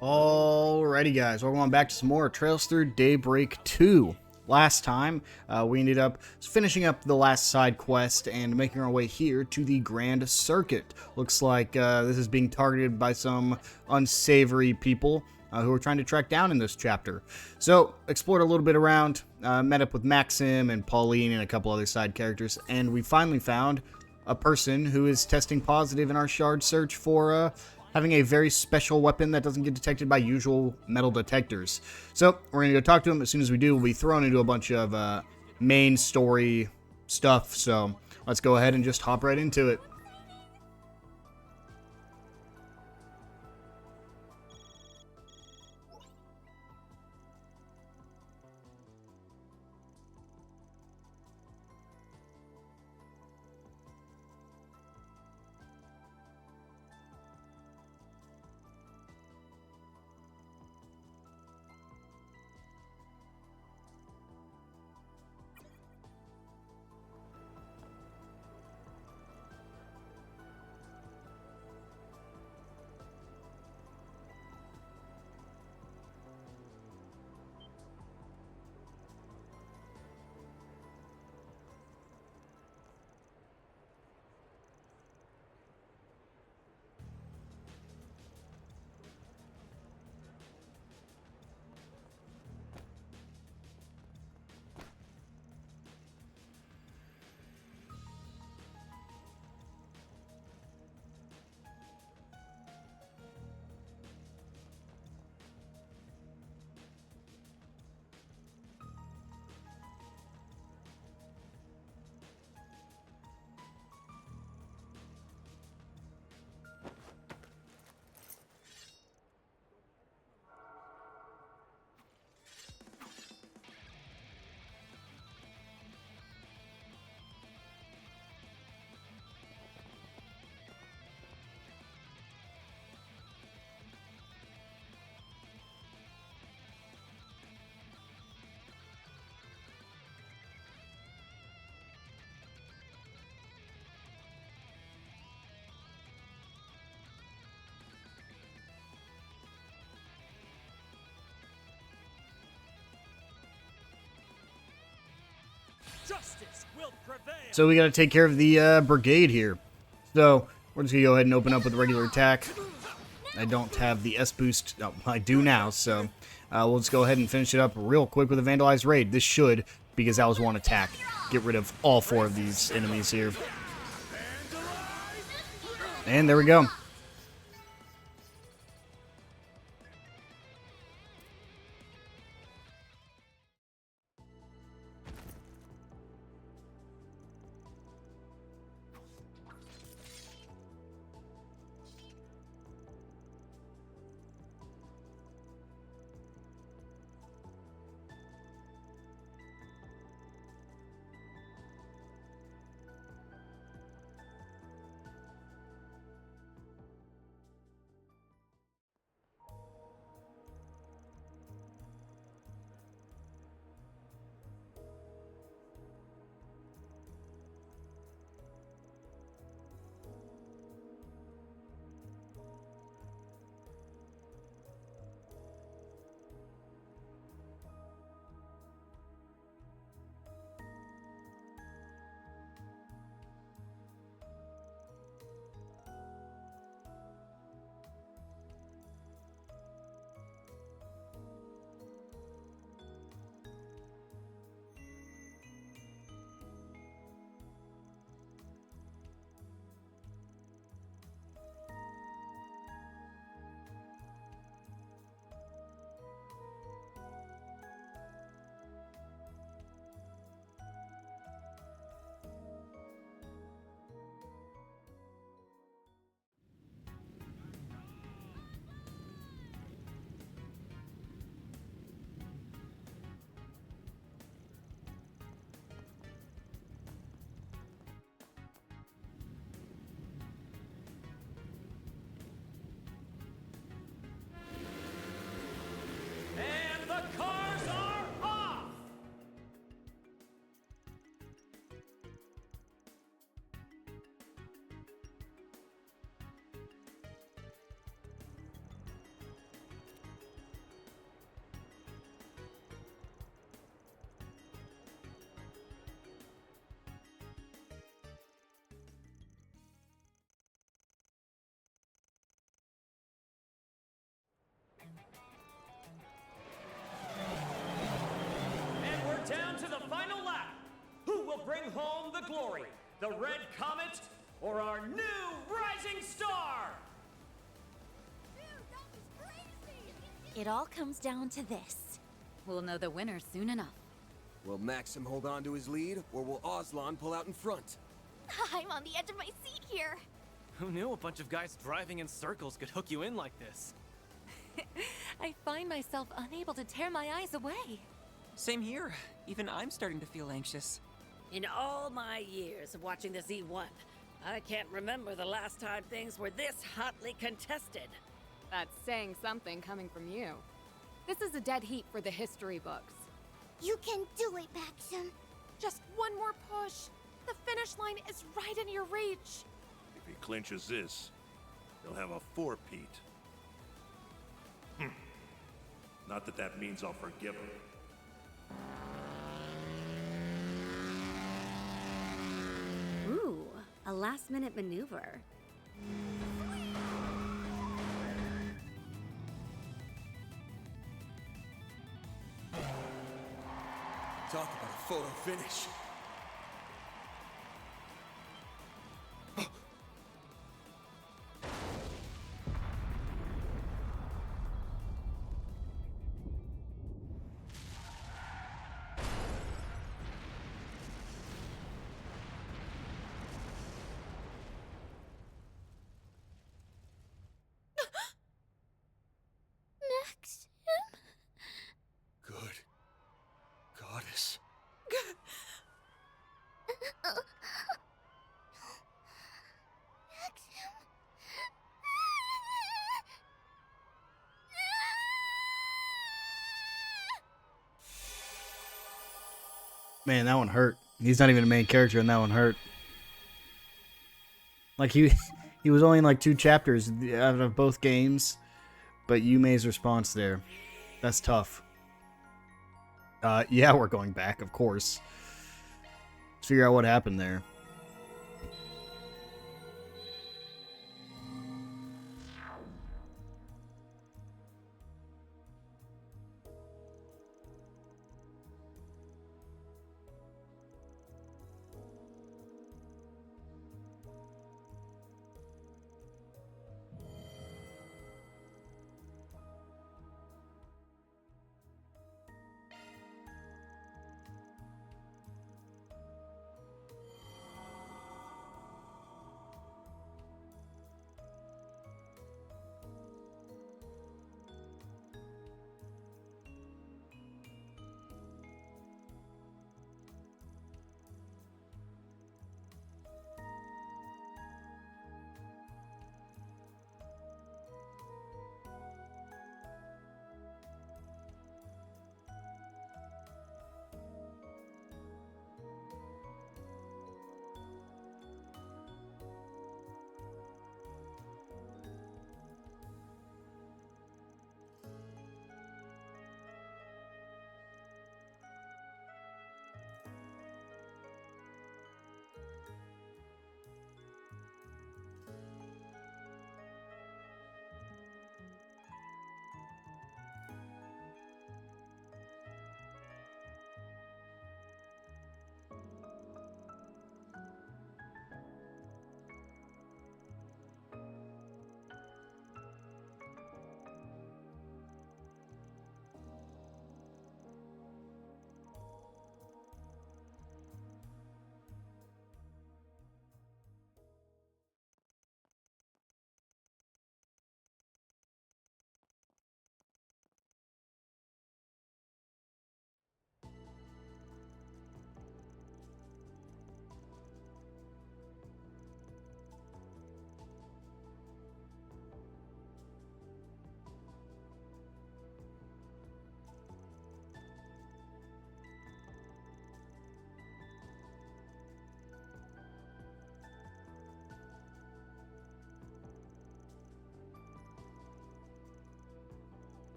Alrighty, guys, welcome on back to some more Trails Through Daybreak 2. Last time, we ended up finishing up the last side quest and making our way here to the Grand Circuit. Looks like this is being targeted by some unsavory people who are trying to track down in this chapter. So, explored a little bit around, met up with Maxim and Pauline and a couple other side characters, and we finally found a person who is testing positive in our shard search for having a very special weapon that doesn't get detected by usual metal detectors. So we're going to go talk to him. As soon as we do, we'll be thrown into a bunch of main story stuff. So let's go ahead and just hop right into it. So we got to take care of the brigade here. So we're just going to go ahead and open up with a regular attack. I don't have the S boost. No, I do now. So we'll just go ahead and finish it up real quick with a Vandalized Raid. This should, because that was one attack, get rid of all 4 of these enemies here. And there we go. home the glory, the Red Comet, or our new rising star? Dude, that was crazy! It all comes down to this. We'll know the winner soon enough. Will Maxim hold on to his lead, or will Aslan pull out in front? I'm on the edge of my seat here. Who knew a bunch of guys driving in circles could hook you in like this? I find myself unable to tear my eyes away. Same here. Even I'm starting to feel anxious. In all my years of watching the Z1, I can't remember the last time things were this hotly contested. That's saying something coming from you. This is a dead heat for the history books. You can do it, Maxim. Just one more push. The finish line is right in your reach. If he clinches this, he'll have a four-peat. Not that that means I'll forgive him. Ooh, a last-minute maneuver. Talk about a photo finish. Maxim? Good goddess. Maxim? Man, that one hurt. He's not even a main character, and that one hurt. Like he was only in like 2 chapters out of both games, but Yume's response there, that's tough. Yeah, we're going back, of course. Let's figure out what happened there.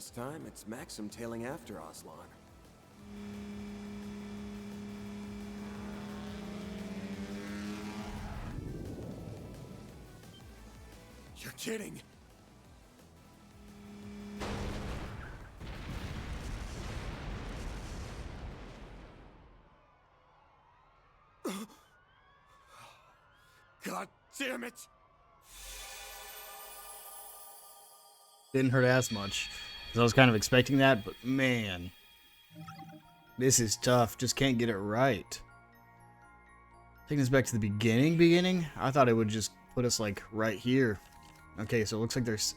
This time, it's Maxim tailing after Aslan. You're kidding! God damn it! Didn't hurt as much, 'cause I was kind of expecting that, but man, this is tough. Just can't get it right. Taking us back to the beginning? I thought it would just put us like right here. Okay, so it looks like there's...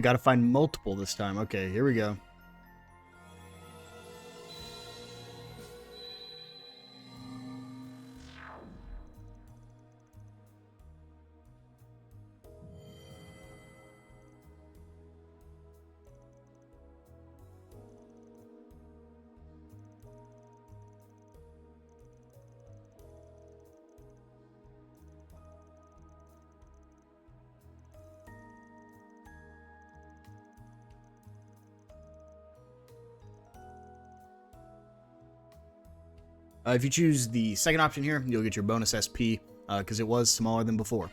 Gotta find multiple this time. Okay, here we go. If you choose the second option here, you'll get your bonus SP, because it was smaller than before.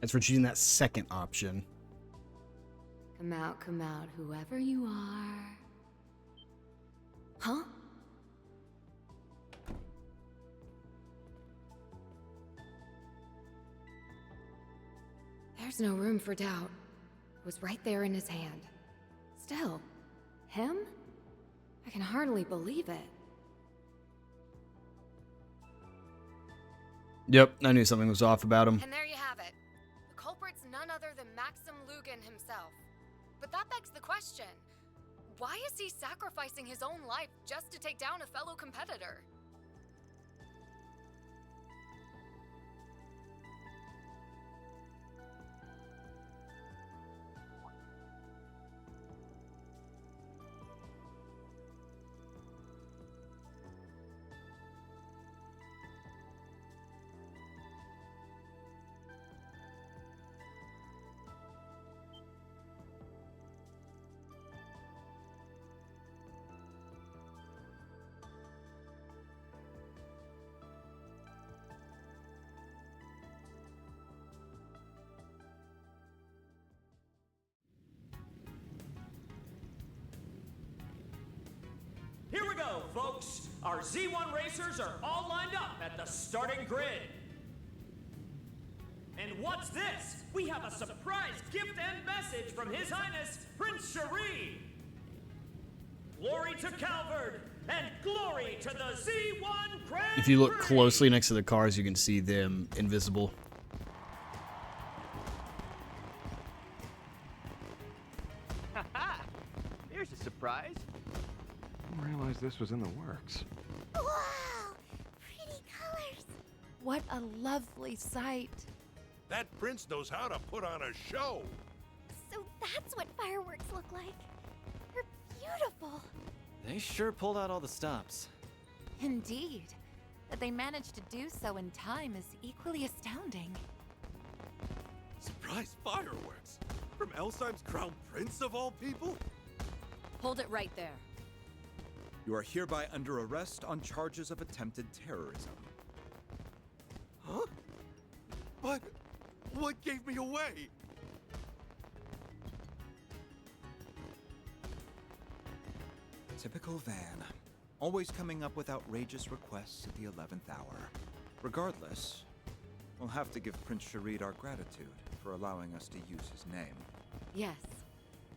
That's for choosing that second option. Come out, whoever you are. Huh? There's no room for doubt. It was right there in his hand. Still, him? I can hardly believe it. Yep, I knew something was off about him. And there you have it. The culprit's none other than Maxim Lugan himself. But that begs the question, why is he sacrificing his own life just to take down a fellow competitor? Here we go, folks. Our Z1 racers are all lined up at the starting grid. And what's this? We have a surprise gift and message from His Highness, Prince Cherie. Glory to Calvard, and glory to the Z1 Grand If you look Prix. closely next to the cars, you can see them invisible. Haha! Here's a surprise. Didn't realize this was in the works. Wow! Pretty colors. What a lovely sight. That prince knows how to put on a show. So that's what fireworks look like. They're beautiful. They sure pulled out all the stops. Indeed. That they managed to do so in time is equally astounding. Surprise fireworks? From Elsheim's crown prince of all people? Hold it right there. You are hereby under arrest on charges of attempted terrorism. Huh? But what gave me away? Typical Van. Always coming up with outrageous requests at the 11th hour. Regardless, we'll have to give Prince Sharid our gratitude for allowing us to use his name. Yes.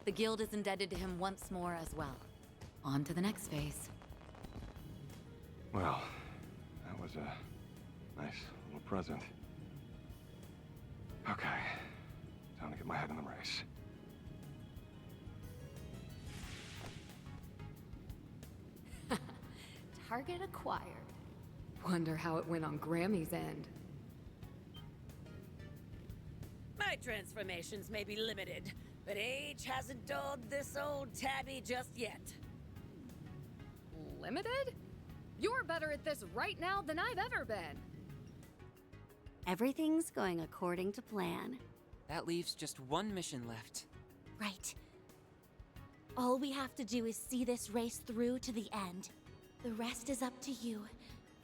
The guild is indebted to him once more as well. On to the next phase. Well, that was a nice little present. Okay, time to get my head in the race. Target acquired. Wonder how it went on Grammy's end. My transformations may be limited, but age hasn't dulled this old tabby just yet. Limited? You're better at this right now than I've ever been. Everything's going according to plan. That leaves just one mission left. Right. All we have to do is see this race through to the end. The rest is up to you,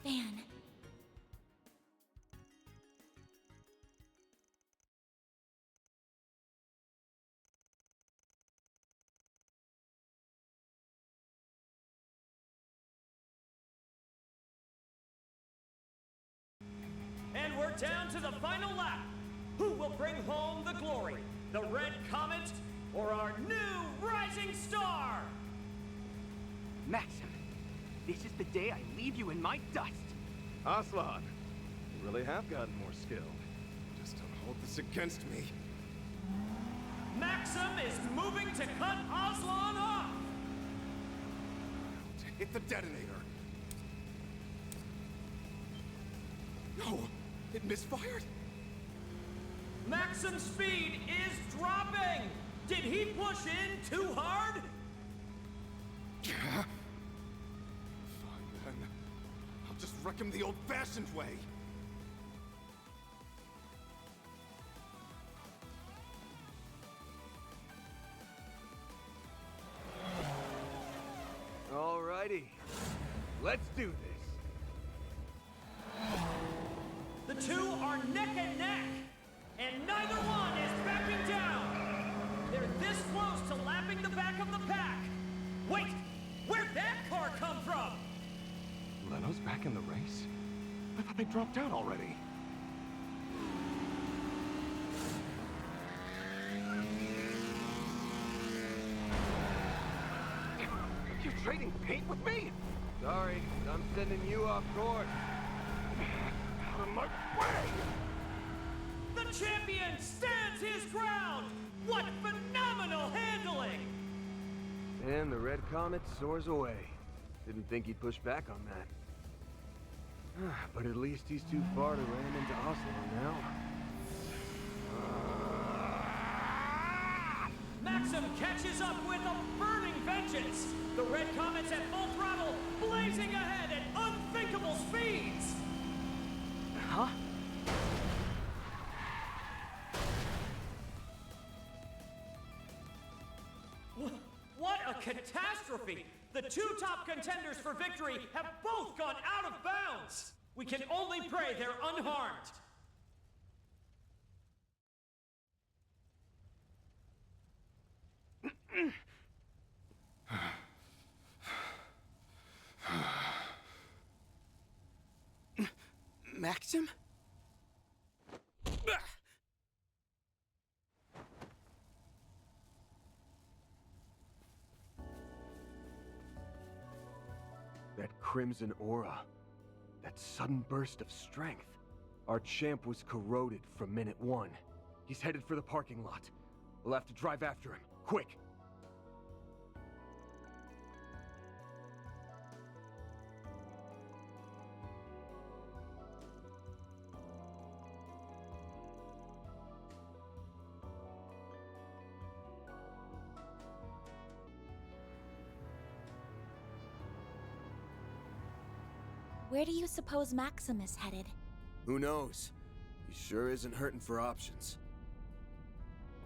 Van. And we're down to the final lap. Who will bring home the glory? The Red Comet or our new rising star? Maxim, this is the day I leave you in my dust. Aslan, you really have gotten more skilled. Just don't hold this against me. Maxim is moving to cut Aslan off. To hit the detonator. No, it misfired. Maxim's speed is dropping. Did he push in too hard? Fine then. I'll just wreck him the old-fashioned way. Alrighty, let's do this. The two are neck and neck, and neither one is backing down. They're this close to lapping the back of the pack. Wait, where'd that car come from? Leno's back in the race? I thought they dropped out already. You're trading paint with me? Sorry, I'm sending you off course. Out of my way! The champion stands his ground! What phenomenal handling! And the Red Comet soars away. Didn't think he'd push back on that. But at least he's too far to ram into Aslan now. Maxim catches up with a burning vengeance! The Red Comet's at full throttle, blazing ahead at unthinkable speeds! Huh? What a catastrophe! The two top contenders for victory have both gone out of bounds! We can only pray they're unharmed! Maxim? That crimson aura. That sudden burst of strength. Our champ was corroded from minute one. He's headed for the parking lot. We'll have to drive after him. Quick! Where do you suppose Maxim is headed? Who knows? He sure isn't hurting for options.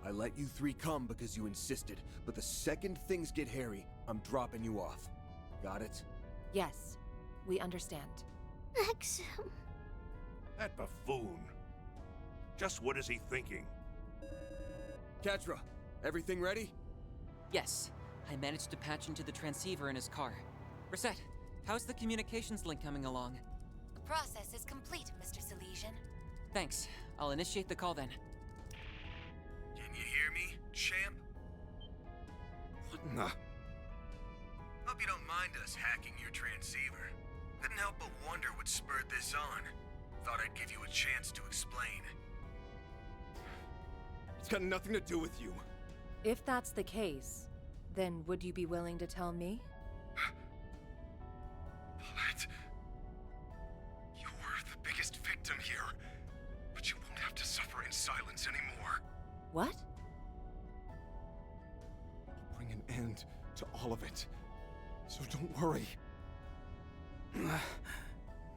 I let you three come because you insisted, but the second things get hairy, I'm dropping you off. Got it? Yes, we understand. Maxim. That buffoon. Just what is he thinking? Katra, everything ready? Yes, I managed to patch into the transceiver in his car. Reset, how's the communications link coming along? The process is complete, Mr. Silesian. Thanks. I'll initiate the call then. Can you hear me, champ? Nah. Hope you don't mind us hacking your transceiver. Couldn't help but wonder what spurred this on. Thought I'd give you a chance to explain. It's got nothing to do with you. If that's the case, then would you be willing to tell me? What? You're the biggest victim here, but you won't have to suffer in silence anymore. What? I'll bring an end to all of it, so don't worry.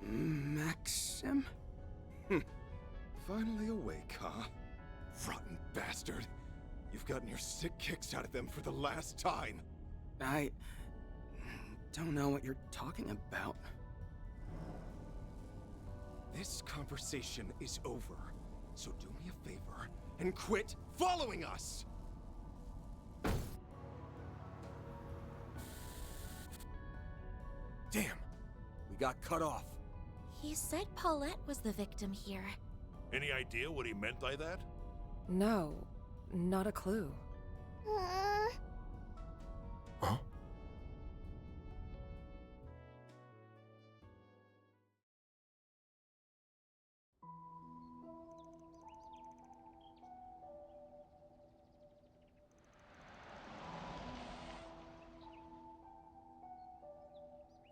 Maxim? Finally awake, huh? Rotten bastard. You've gotten your sick kicks out of them for the last time. I don't know what you're talking about. This conversation is over, so do me a favor and quit following us! Damn, we got cut off. He said Paulette was the victim here. Any idea what he meant by that? No, not a clue. Huh?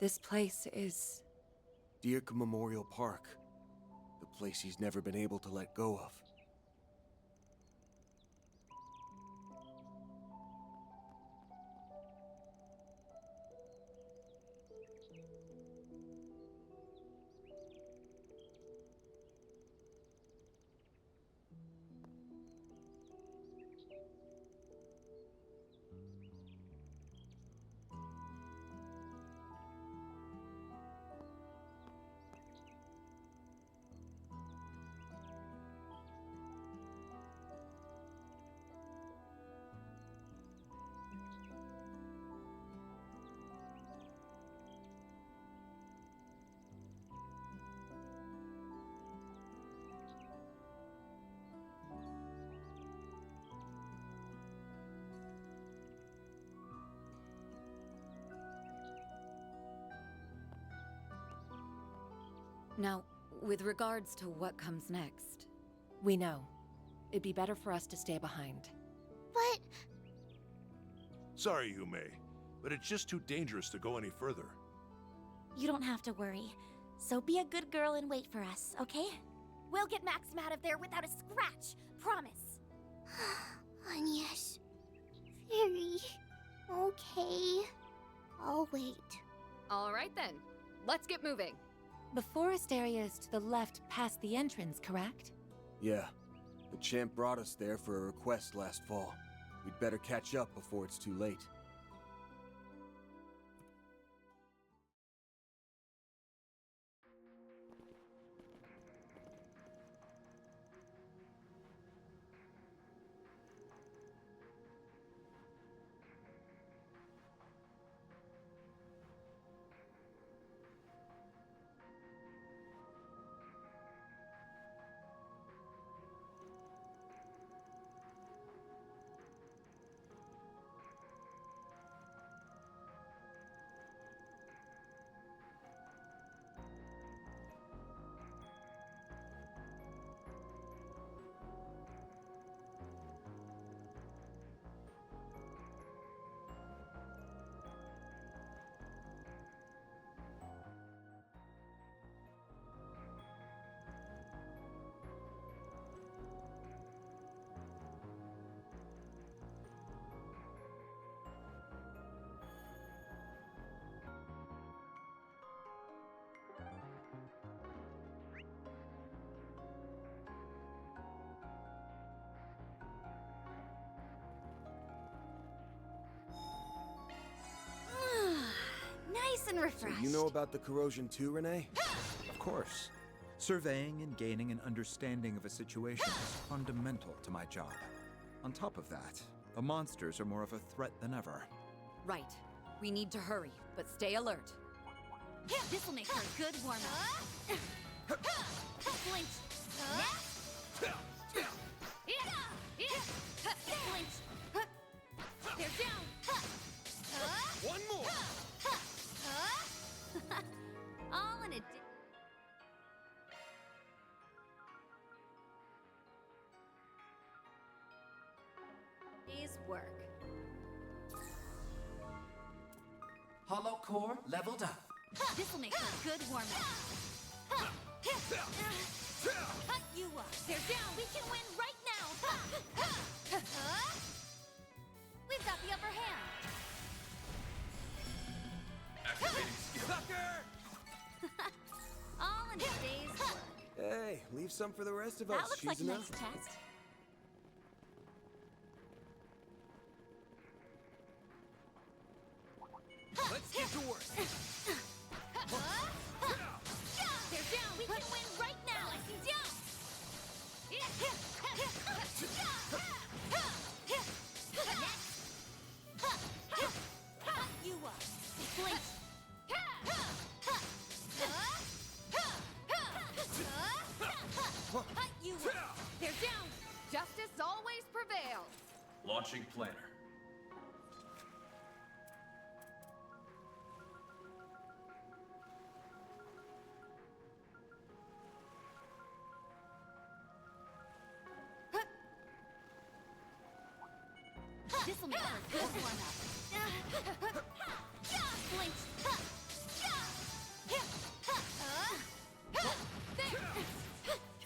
This place is... Dirk Memorial Park. The place he's never been able to let go of. Now, with regards to what comes next... We know. It'd be better for us to stay behind. But... Sorry, Yume, but it's just too dangerous to go any further. You don't have to worry. So be a good girl and wait for us, okay? We'll get Maxim out of there without a scratch. Promise. Yes. Very... okay. I'll wait. All right then, let's get moving. The forest area is to the left past the entrance, correct? Yeah. The champ brought us there for a request last fall. We'd better catch up before it's too late. refreshed. So you know about the corrosion too, Renee? Of course. Surveying and gaining an understanding of a situation is fundamental to my job. On top of that, the monsters are more of a threat than ever. Right. We need to hurry, but stay alert. This'll make her a good warm-up. Flinch. Flinch. They're down. One more! All in a day's work. Hollow core leveled up. This'll make her a good warm-up. Cut you up. They're down. We can win right now. We've got the upper hand. Activating skill. All in a day's work. Hey, leave some for the rest of us. That looks like a Shizuna. nice test. Let's get to work. They're down. We can win right now. Slicing down. Cut you up. Flinch. Cut you up. They're down. Justice always prevails. Launching planner. This'll make her a good warm-up. Flinch. There.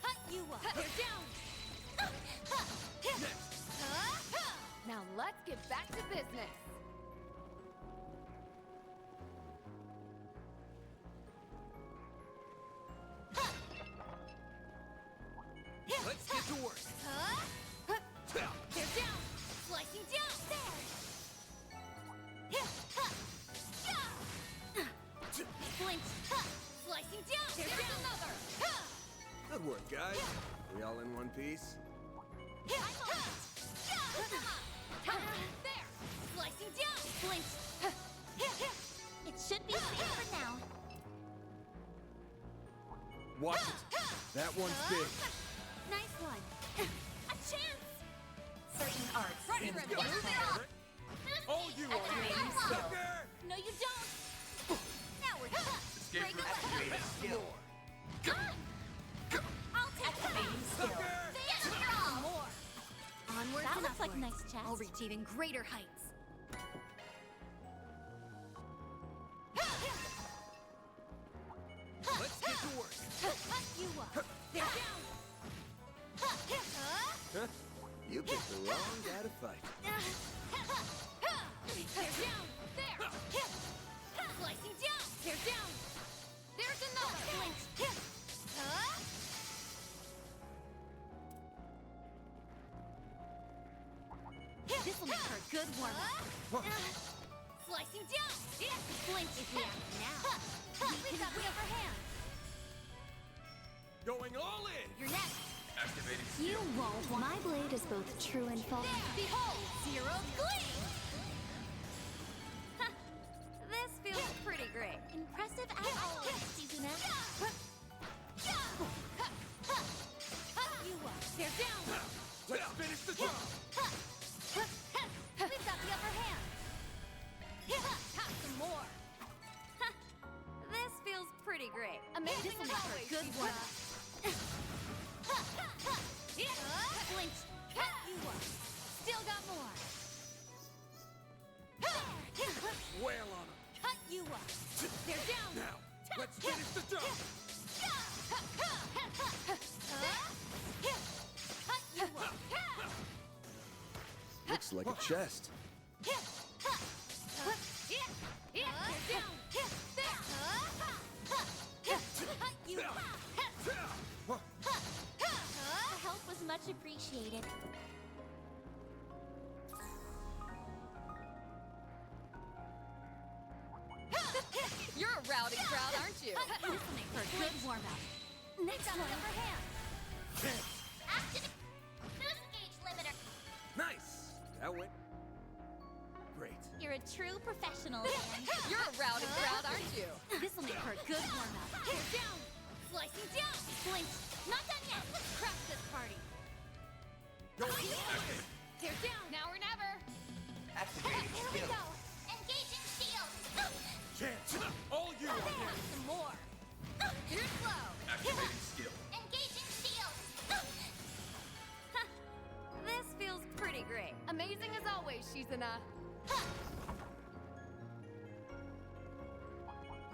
Cut you up. They're down. Now let's get back to business. Let's get to work. They're down. Slicing down. There. Flinch. Slicing down. There's another. Good work, guys. We all in one piece? There. Slicing down. Flinch. It should be safe for now. Watch it. That one's big. Nice one. A chance. Certain arts. Ready for a move it up. Oh, you are Activating you skill. sucker! No, you don't. Now we're done. Escape Break route away. activated. Skill. I'll take Activating it. skill. There. More. Onwards That and looks like a upwards. nice chest. I'll reach even greater heights. Let's get to work. Cut you up. They're down. Huh? You picked the wrong guy to fight. They're down. There. Slicing down. They're down. There's another. Flinch. This'll make her a good warm-up. Slicing down. Flinch if we act now. We've got the upper hand. Going all in. You're next. Activating You skill. won't. My blade is both true and false. Behold, Zero Gleam! This feels pretty great. Impressive as always, Shizuna. You up. They're down. Let's finish the job. We've got the upper hand. Have some more. This feels pretty great. Amazing as always. Good one. Flinch. Cut you up. Still got more. Wail on him. Cut you up. They're down. Now, let's finish the job. Cut you up. Looks like a chest. They're down. There. Cut you up. The help was much appreciated. You're rowdy crowd, aren't you? This will make for a good warm-up. Next one. Upper hand. Activate boost gauge limiter. Nice! That went great. You're a true professional, man. You're a rowdy crowd, aren't you? This will make for a good warm-up. Hair down. Slicing down. Flinch. Not done yet. Let's crash this party. Hair down. Now or never. Activating Here we go. Engaging shield. Chance! All you are here! Some more. Here's slow. Activating skill. Engaging shield. This feels pretty great. Amazing as always, Shizuna.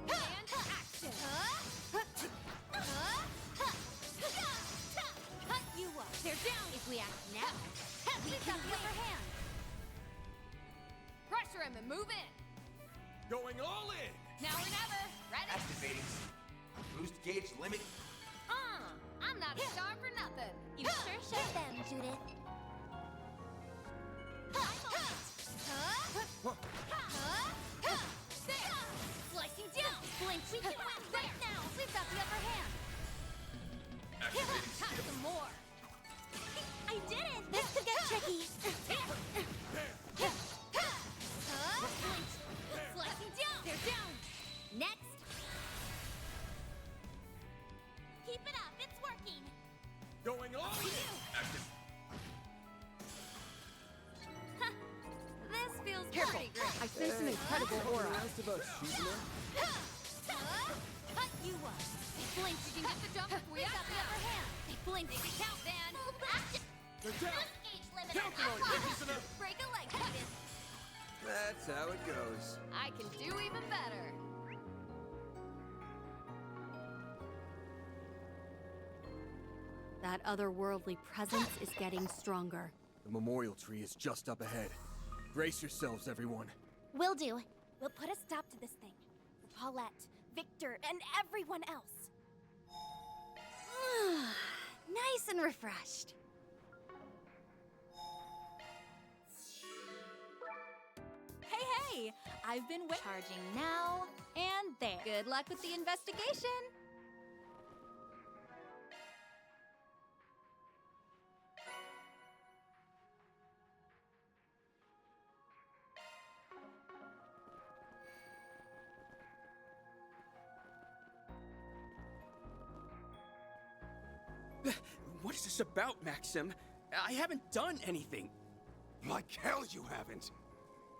And action. Cut you up. They're down. If we act now, we got the upper hand. Pressure him and move in. Going all in! Now or never. Ready? Activating boost gauge limit. I'm not a star for nothing. You sure showed them, Judith. There! Slicing down! Flinch! We can win right now! We've got the upper hand! Activating skill. Some more. I did it! This could get tricky! Flinch! Slicing down! They're down! Next! Keep it up! It's working! Going all in! Active. This feels Careful. pretty great. I sense an incredible aura. Asked about Shizuna? Cut you up! Flinch! You can get the jump if we We've got act the now. upper hand! Flinch! Count, Dan. They're down! Boost gauge limiter! Counting on you, Shizuna! Break a leg, Judith! That's how it goes. I can do even better. That otherworldly presence is getting stronger. The memorial tree is just up ahead. Brace yourselves, everyone. Will do. We'll put a stop to this thing. For Paulette, Victor, and everyone else. Nice and refreshed. Hey! I've been Charging now and there. Good luck with the investigation. What is this about, Maxim? I haven't done anything. Like hell you haven't.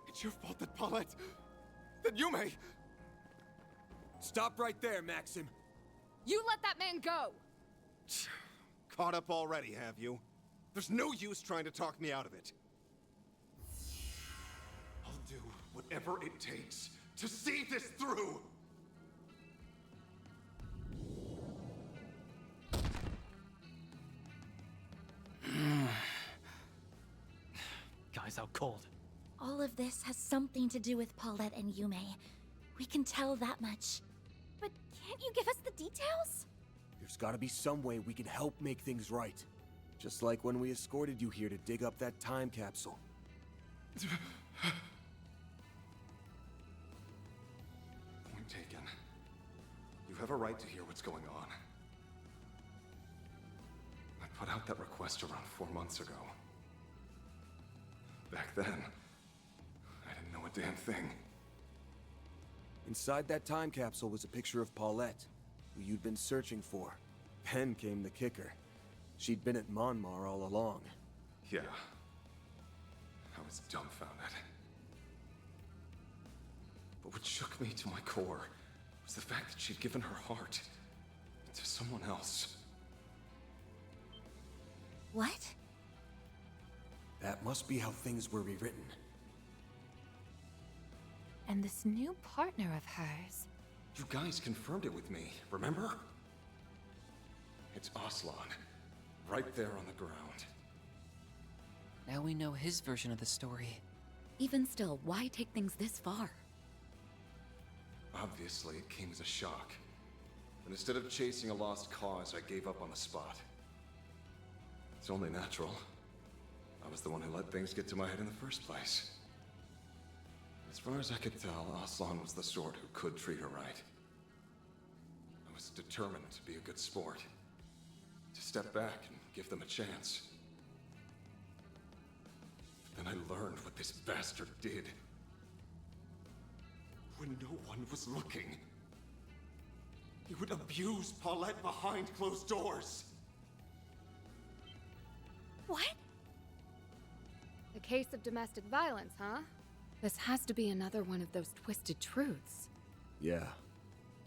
It's your fault that Paulette... that Yume... Stop right there, Maxim. You let that man go. Caught up already, have you? There's no use trying to talk me out of it. I'll do whatever it takes to see this through! Guy's out cold. All of this has something to do with Paulette and Yume. We can tell that much. But can't you give us the details? There's gotta be some way we can help make things right. Just like when we escorted you here to dig up that time capsule. Point taken. You have a right to hear what's going on. I put out that request around 4 months ago. Back then, I didn't know a damn thing. Inside that time capsule was a picture of Paulette, who you'd been searching for. Then came the kicker. She'd been at Monmar all along. Yeah. I was dumbfounded. But what shook me to my core was the fact that she'd given her heart to someone else. What? That must be how things were rewritten. And this new partner of hers. You guys confirmed it with me, remember? It's Aslan, right there on the ground. Now we know his version of the story. Even still, why take things this far? Obviously, it came as a shock. And instead of chasing a lost cause, I gave up on the spot. It's only natural. I was the one who let things get to my head in the first place. As far as I could tell, Aslan was the sort who could treat her right. was determined to be a good sport. To step back and give them a chance. But then I learned what this bastard did. When no one was looking. He would abuse Paulette behind closed doors. What? A case of domestic violence, huh? This has to be another one of those twisted truths. Yeah,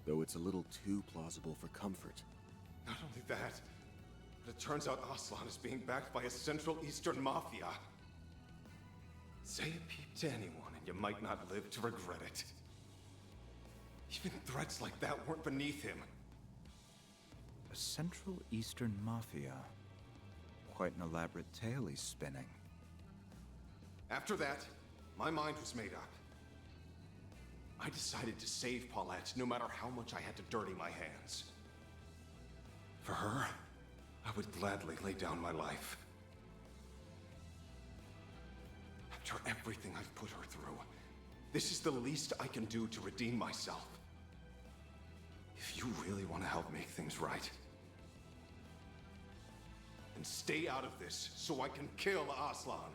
though it's a little too plausible for comfort. Not only that, but it turns out Aslan is being backed by a Central Eastern mafia. Say a peep to anyone and you might not live to regret it. Even threats like that weren't beneath him. A Central Eastern Mafia. Quite an elaborate tale he's spinning. After that, my mind was made up. I decided to save Paulette no matter how much I had to dirty my hands. For her, I would gladly lay down my life. After everything I've put her through, this is the least I can do to redeem myself. If you really want to help make things right, then stay out of this so I can kill Aslan.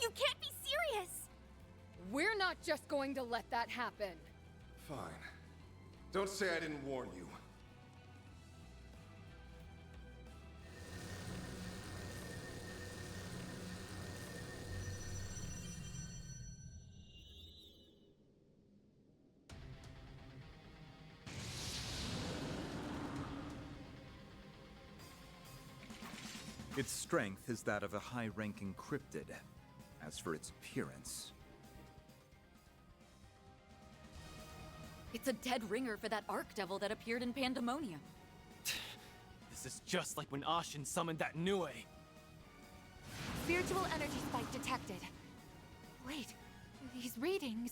You can't be serious! We're not just going to let that happen. Fine. Don't say I didn't warn you. Its strength is that of a high-ranking cryptid. As for its appearance... It's a dead ringer for that Archdevil that appeared in Pandemonium. This is just like when Ashen summoned that Nue. Spiritual energy spike detected. Wait, these readings...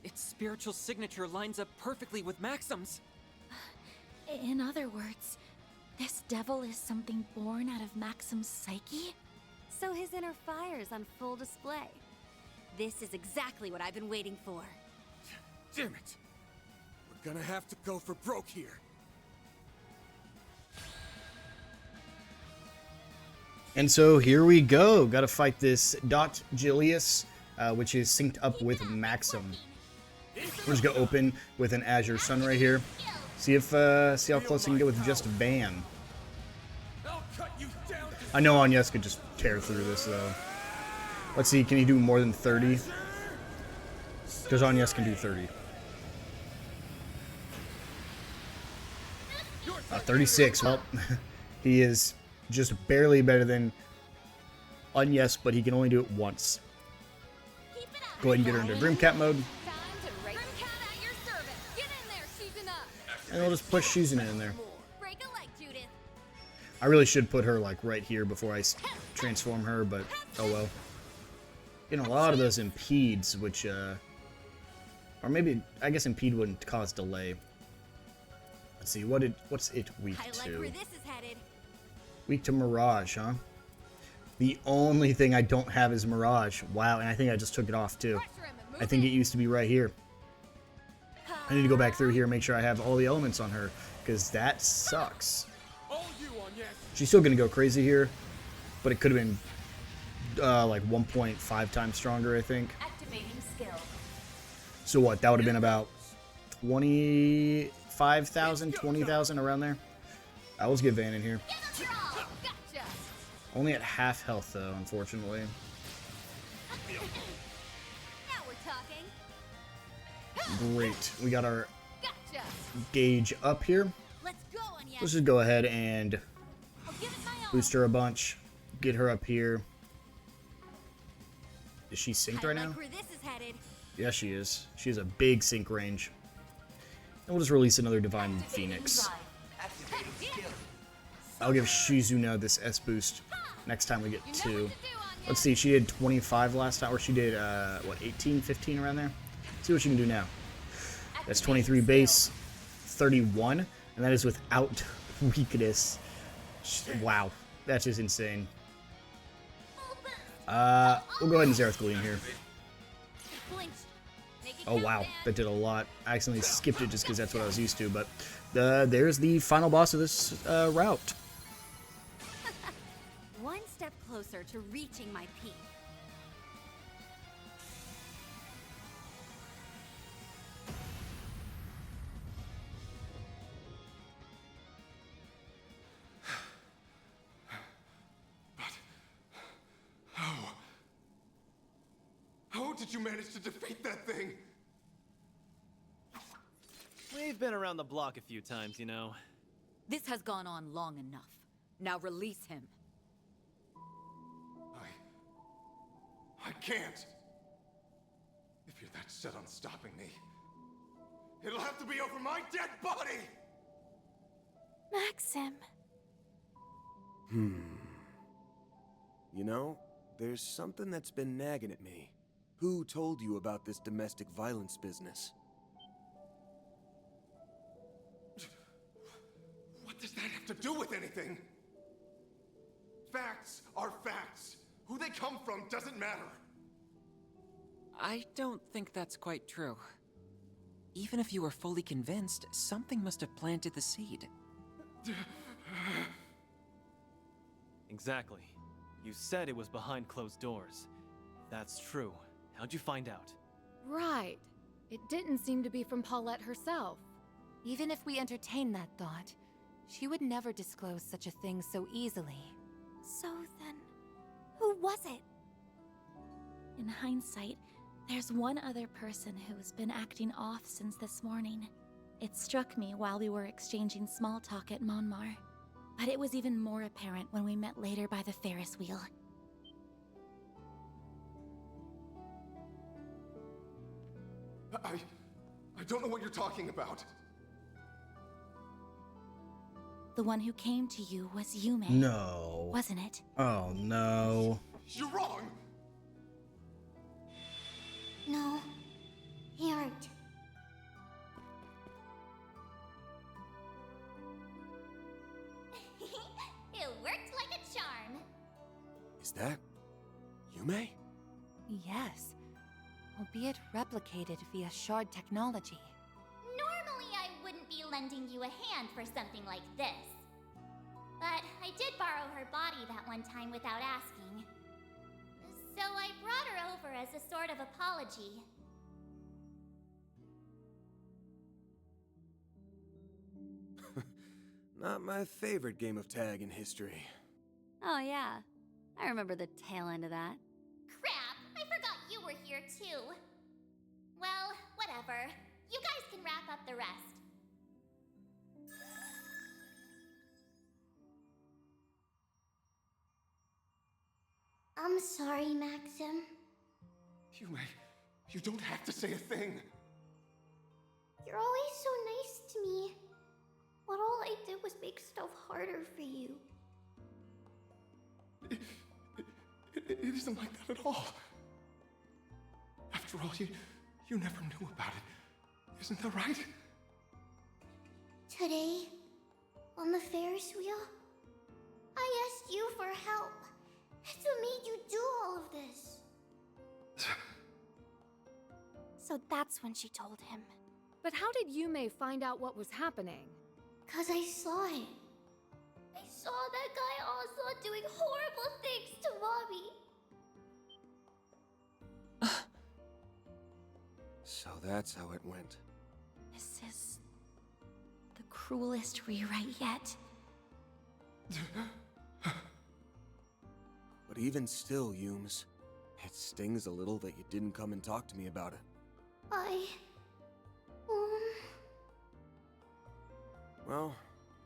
Its spiritual signature lines up perfectly with Maxim's. In other words, this devil is something born out of Maxim's psyche? So his inner fire's on full display. This is exactly what I've been waiting for. Damn it! We're gonna have to go for broke here. And so here we go. Got to fight this Dot Julius, which is synced up with Maxim. We're just gonna open with an Azure Sun right here. See if see how close I can get with just Van. I know Agnes could just tear through this though. Let's see, can he do more than 30? Because Agnes can do 30. 36. Well, he is just barely better than Agnes, but he can only do it once. Go ahead and get her into Grimcat mode. And we'll just push Shizuna in there. I really should put her like right here before I transform her, but oh well. Getting a lot of those impedes, which or maybe I guess impede wouldn't cause delay. Let's see, what's it weak to? Weak to Mirage, huh? The only thing I don't have is Mirage. Wow, and I think I just took it off too. I think it used to be right here. I need to go back through here and make sure I have all the elements on her, because that sucks. She's still going to go crazy here, but it could have been like 1.5 times stronger, I think. So what, that would have been about 25,000, 20,000 around there. Let's get Van in here. Only at half health though, unfortunately. Great. We got our gauge up here. Let's just go ahead and boost her a bunch. Get her up here. Is she synced right now? Yeah, she is. She has a big sync range. And we'll just release another Divine Phoenix. I'll give Shizuna this S boost next time we get 2. Let's see, she did 25 last time, or she did, what, 18, 15 around there? Let's see what she can do now. That's 23 base, 31, and that is without weakness. Wow, that's just insane. We'll go ahead and Zerath Gleam here. Oh wow, that did a lot. I accidentally skipped it just because that's what I was used to, but there's the final boss of this route. One step closer to reaching my peak. How did you manage to defeat that thing? We've been around the block a few times, you know. This has gone on long enough. Now release him. I can't. If you're that set on stopping me, it'll have to be over my dead body! Maxim. You know, there's something that's been nagging at me. Who told you about this domestic violence business? What does that have to do with anything? Facts are facts. Who they come from doesn't matter. I don't think that's quite true. Even if you were fully convinced, something must have planted the seed. Exactly. You said it was behind closed doors. That's true. How'd you find out? Right. It didn't seem to be from Paulette herself. Even if we entertain that thought, she would never disclose such a thing so easily. So then, who was it? In hindsight, there's one other person who has been acting off since this morning. It struck me while we were exchanging small talk at Monmar, but it was even more apparent when we met later by the Ferris wheel. I don't know what you're talking about. The one who came to you was Yume. No. Wasn't it? Oh no. You're wrong! No, he aren't. It worked like a charm. Is that Yume? Yes, albeit replicated via shard technology. Normally I wouldn't be lending you a hand for something like this. But I did borrow her body that one time without asking. So I brought her over as a sort of apology. Not my favorite game of tag in history. Oh yeah, I remember the tail end of that. Crap, I forgot you were here too. Well, whatever. You guys can wrap up the rest. I'm sorry, Maxim. Yume, you don't have to say a thing. You're always so nice to me. But all I did was make stuff harder for you. It isn't like that at all. After all, you never knew about it. Isn't that right? Today, on the Ferris wheel, I asked you for help. That's what made you do all of this. So that's when she told him. But how did Yume find out what was happening? 'Cause I saw it. I saw that guy Osla doing horrible things to Mommy. So that's how it went. This is the cruelest rewrite yet. But even still, Yumes, it stings a little that you didn't come and talk to me about it. Well,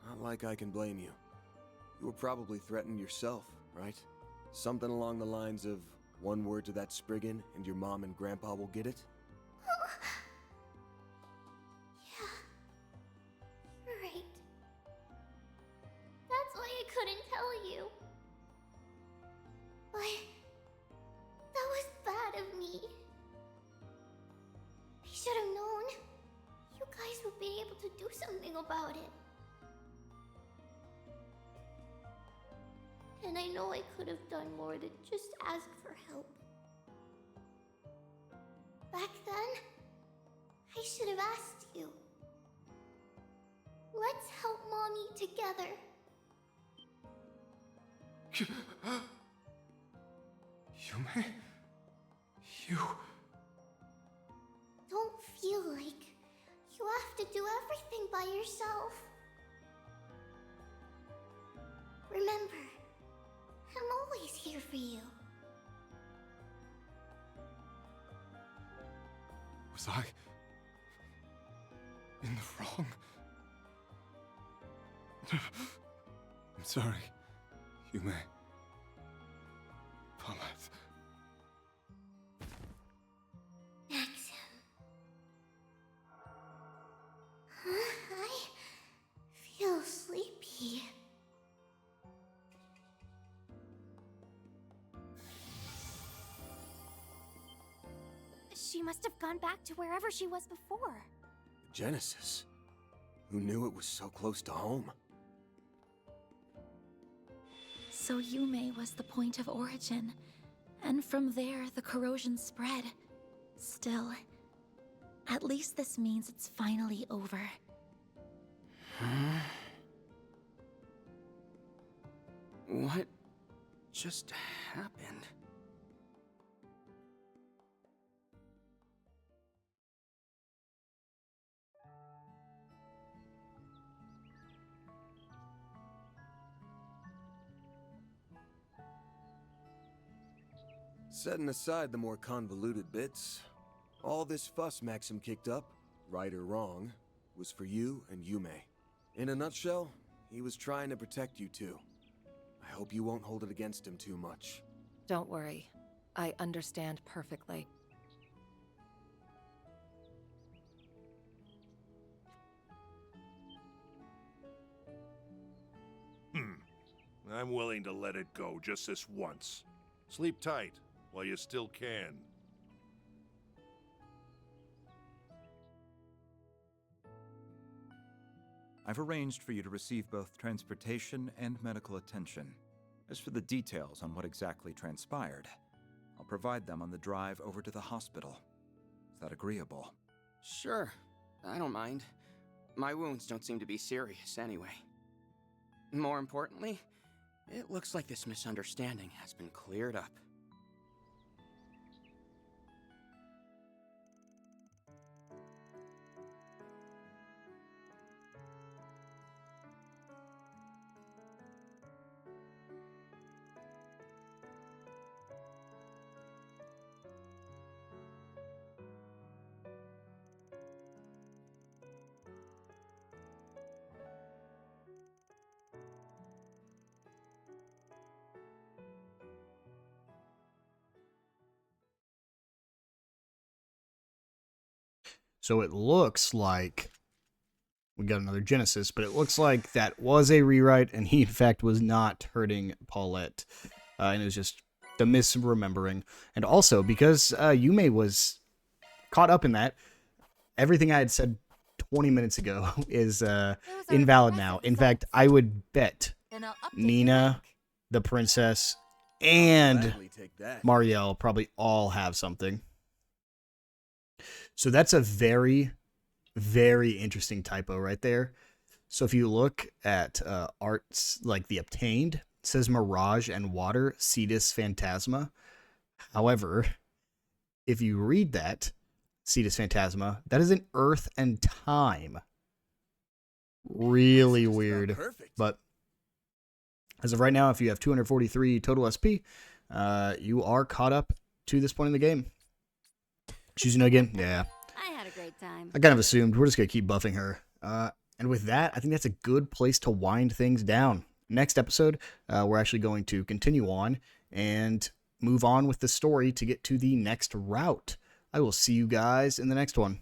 not like I can blame you. You were probably threatened yourself, right? Something along the lines of, one word to that Spriggan and your mom and grandpa will get it? Yeah, you're right. That's why I couldn't tell you. But that was bad of me. I should have known. You guys would be able to do something about it. And I know I could have done more than just ask for help. Back then, I should have asked you. Let's help Mommy together. Yume? You... Don't feel like you have to do everything by yourself. Remember, I'm always here for you. Was I... in the wrong? I'm sorry, Yume. Paulette. Maxim. I feel sleepy. She must have gone back to wherever she was before. Genesis? Who knew it was so close to home? So Yume was the point of origin, and from there the corrosion spread. Still, at least this means it's finally over. What just happened? Setting aside the more convoluted bits, all this fuss Maxim kicked up, right or wrong, was for you and Yume. In a nutshell, he was trying to protect you two. I hope you won't hold it against him too much. Don't worry. I understand perfectly. I'm willing to let it go just this once. Sleep tight while you still can. I've arranged for you to receive both transportation and medical attention. As for the details on what exactly transpired, I'll provide them on the drive over to the hospital. Is that agreeable? Sure, I don't mind. My wounds don't seem to be serious anyway. More importantly, it looks like this misunderstanding has been cleared up. So it looks like we got another Genesis, but it looks like that was a rewrite, and he in fact was not hurting Paulette, and it was just the misremembering. And also because Yume was caught up in that, everything I had said 20 minutes ago is invalid now. In fact, I would bet Nina, the princess, and Marielle probably all have something. So that's a very, very interesting typo right there. So if you look at arts like the obtained, it says Mirage and Water, Cetus Phantasma. However, if you read that, Cetus Phantasma, that is an Earth and Time. Really weird. But as of right now, if you have 243 total SP, you are caught up to this point in the game. Choosing again? Yeah. I had a great time. I kind of assumed. We're just going to keep buffing her. And with that, I think that's a good place to wind things down. Next episode, we're actually going to continue on and move on with the story to get to the next route. I will see you guys in the next one.